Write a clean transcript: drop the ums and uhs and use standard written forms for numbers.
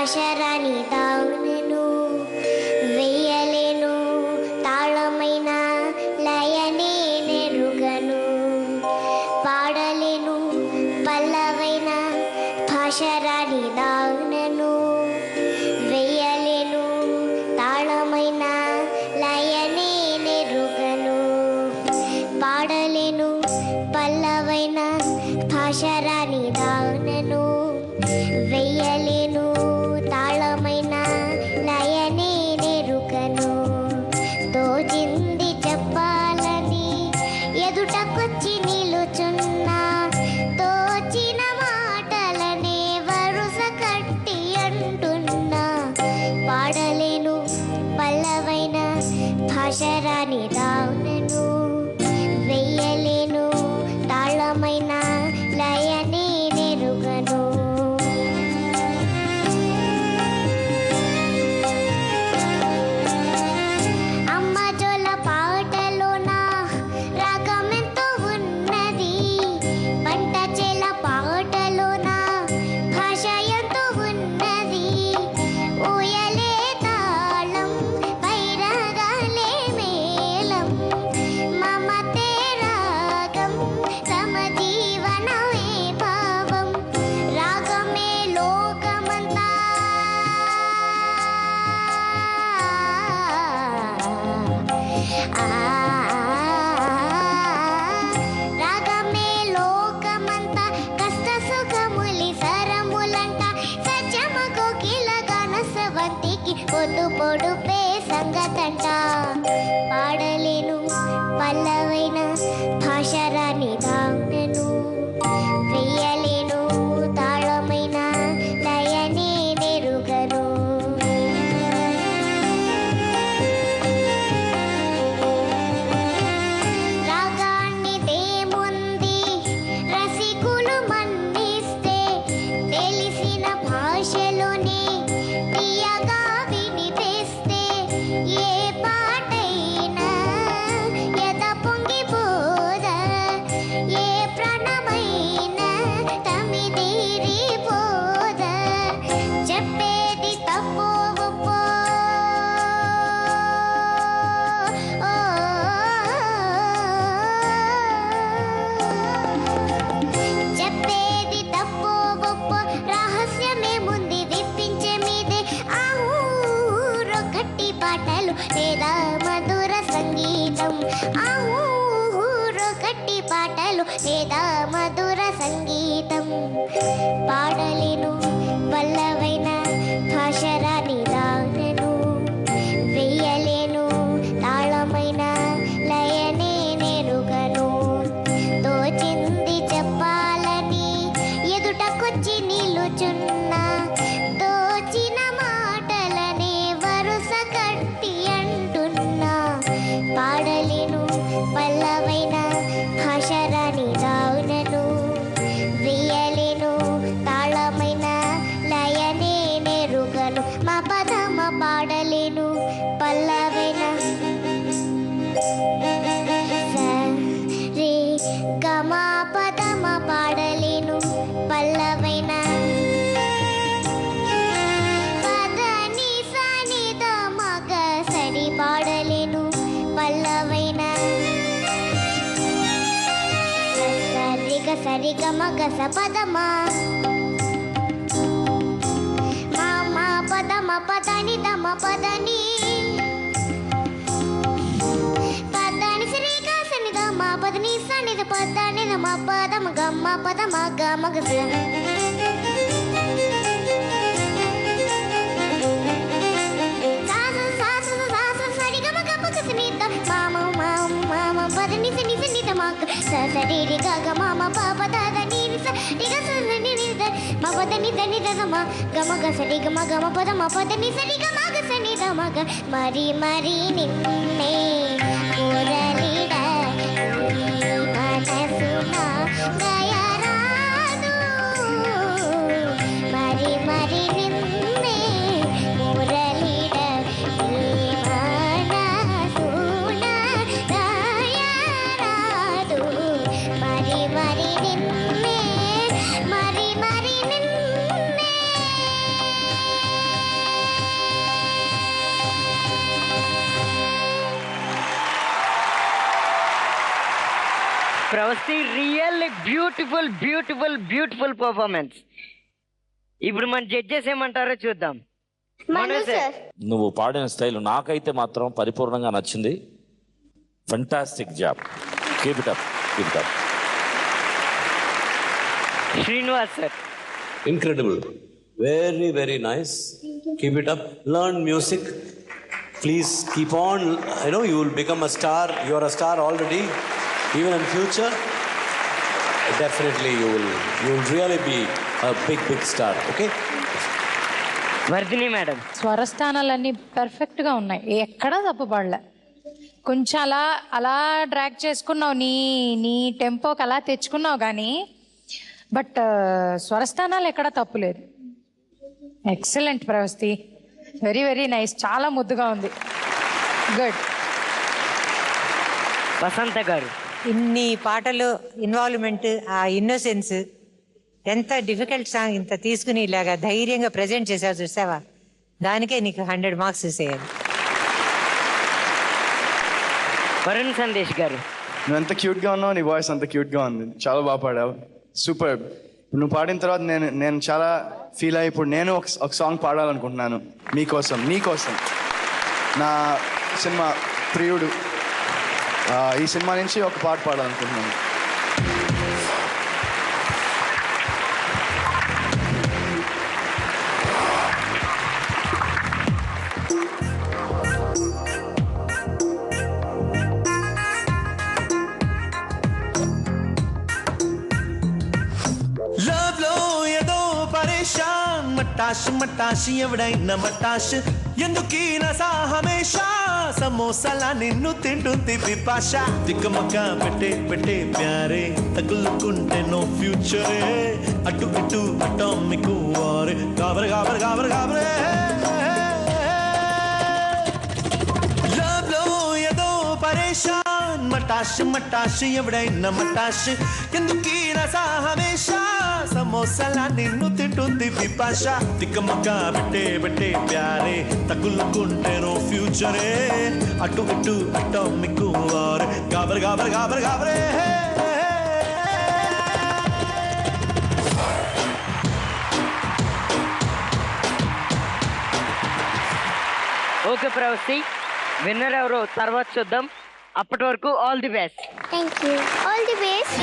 భాషరాని దానను వెయ్యలేను తాళమైన లయనే నెరుగను పాడలేను పల్లవైన భాషరాని దానను వెయ్యలేను తాళమైన లయనే నెరుగను పాడలేను పల్లవైన భాషరాని దానను వెయ్యలేను తాళమైన లయనే నెరుగను తోచింది చెప్పాలని ఎదుటకొచ్చి నిలుచున్నా తోచిన మాటలనే వరుస కట్టి అంటున్నా పాడలేను పల్లవైన భాషరాని దానను వెయ్యలేను తాళమైన లయనే నెరుగను అమ్మ జోల పాటలోన రాగమెంతో ఉన్నది పంట చేల పాటలోన భాష ఎంతో ఉన్నది ఊయలే తాళం వైరగాలే మేళం మమతే రాగం సమజీవనమే భావం రాగమే లోకమంతా రాగమే లోకమంతా కష్ట సుఖములి సరములంట సత్యమ కోకిల గనసవంతికి పొద్దు పొడుపే సంగతంట పాడలేను పల్లవైన భాషరాని దానను వెయ్యలేను తాళమైన లయనే నెరుగను రాగాన్ని దేముంది రసికులు మన్నిస్తే తెలిసిన భాషలోనే తీయగా వినిపిస్తే ఏ పాటైనా ఎద పొంగిపోదా ఏ ప్రాణమైనా తమిదిరిపోదా చెప్పేది తప్పో ఒప్పో చెప్పేది తప్పో గొప్ప రహస్యమే ముందు విప్పించే మీదే ఆహూరో గట్టి పాటలు లేదా మధుర సంగీతం ఆహూరో గట్టి పాటలు లేదా మధుర సంగీతం పాడలేను పల్లవైన భాషరాని దానను వెయ్యలేను తాళమైన లయనే నెరుగను తోచింది చెప్పాలని ఎదుటకొచ్చి నిలుచున్నా తోచిన మాటలనే వరుస కట్టి అంటున్నా పాడలేను పల్లవైన భాషరాని దానను వెయ్యలేను తాళమైన లయనే నెరుగను మా పదమ పాడలేను పల్లవైన రే గమా పదమ పాడలేను పల్లవైన పదని సని దమగ సరి పాడలేను పల్లవైన సరిగ సరిగ మగ స పదమా మామ పదమ పదని దమ పదని పదని సరిగ సని దమ పదని సని ద పదని దమ పదమ గమ్మ పదమ గమ గస సాస సాస సాస సరిగ మగ పగ సని ద మామ మామ మామ పదని సని సని ద మగ స సరి రి గ గ మామ ప ద ద ని ని స రి గ స ని ని ద మ ప ద ని ద ని ద మ గ మ గ స రి గ మ గ మ ప ద మ ప ద ని స రి గ మ గ స ని ద మ గ మరి మరి నిన్నే మురళిడ మనసున దయరాదు మరి మరి నిన్నే మురళిడ మనసున దయరాదు మరి మరి నిన్నే మరి మరి నిన్నే బ్యూటిఫుల్ బ్యూటిఫుల్ బ్యూటిఫుల్ పర్ఫార్మెన్స్. ఇప్పుడు మన జడ్జెస్ ఏమంటారో చూద్దాం. మను సార్, నువ్వు పాడిన స్టైల్ నాకైతే మాత్రం పరిపూర్ణంగా నచ్చింది. Fantastic job. Keep it up, keep it up. Srinivas sir, Incredible. Very, very nice. Keep it up. Learn music. Please keep on. I know you will become a star. You are a star already. Even in future, definitely you will really be a big, big star. Okay? Vardhini madam. స్వరస్థానాలన్నీ పర్ఫెక్ట్గా ఉన్నాయి, ఎక్కడా తప్పుపడలే. కొంచెం అలా అలా drag చేసుకున్నావు, నీ టెంపోకి అలా తెచ్చుకున్నావు కానీ బట్ స్వరస్థానాలు ఎక్కడా తప్పులేదు. Excellent Pravasthi, very very nice, చాలా ముద్దుగా ఉంది. గుడ్. వసంత గారు, ఇన్ని పాటలు ఇన్వాల్వ్మెంట్, ఆ ఇన్నోసెన్స్, ఎంత డిఫికల్ట్ సాంగ్ ఇంత తీసుకుని ఇలాగా ధైర్యంగా ప్రజెంట్ చేసావు చూసావా, దానికే నీకు 100 మార్క్స్ వేసేయాలి. వరుణ్ సందేశ్ గారు, నువ్వు ఎంత క్యూట్గా ఉన్నావు, నీ వాయిస్ అంత క్యూట్గా ఉంది, చాలా బాగా పాడావు, సూపర్. నువ్వు పాడిన తర్వాత నేను చాలా ఫీల్ అయ్యి ఇప్పుడు నేను ఒక సాంగ్ పాడాలనుకుంటున్నాను నీకోసం. నా సినిమా ప్రియుడు, ఈ సినిమా నుంచి ఒక పాట పాడాలనుకుంటున్నాను. మటాష్ మటాష్ ఎవడైనా మటాష్ ఎందుకీ నసా హమేషా సమోసాలా నిన్ను తింటుంది పిపాష దిక్కమక్క పెట్టే పెట్టే ప్యారే తగులుకుంటే నో ఫ్యూచరే అటు ఇటు అటామిక్ వారే గాబరే గాబరే గాబరే గాబరే లవ్ లో ఏదో పరేషాన్ మటాష్ మటాష్ ఎవడైనా మటాష్ ఎందుకీ నసా హమేషా సమోసాలా నిన్ను తింటుంది పిపాష దిక్కమక్క పెట్టే పెట్టే ప్యారే తగులుకుంటే నో ఫ్యూచరే అటు ఇటు అటామిక్ వారే గాబరే గాబరే గాబరే గాబరే ఓకే ప్రవస్తి, విన్నర్ ఎవరో తర్వాత చూద్దాం. అప్పటి వరకు all the best. Thank you. All the best.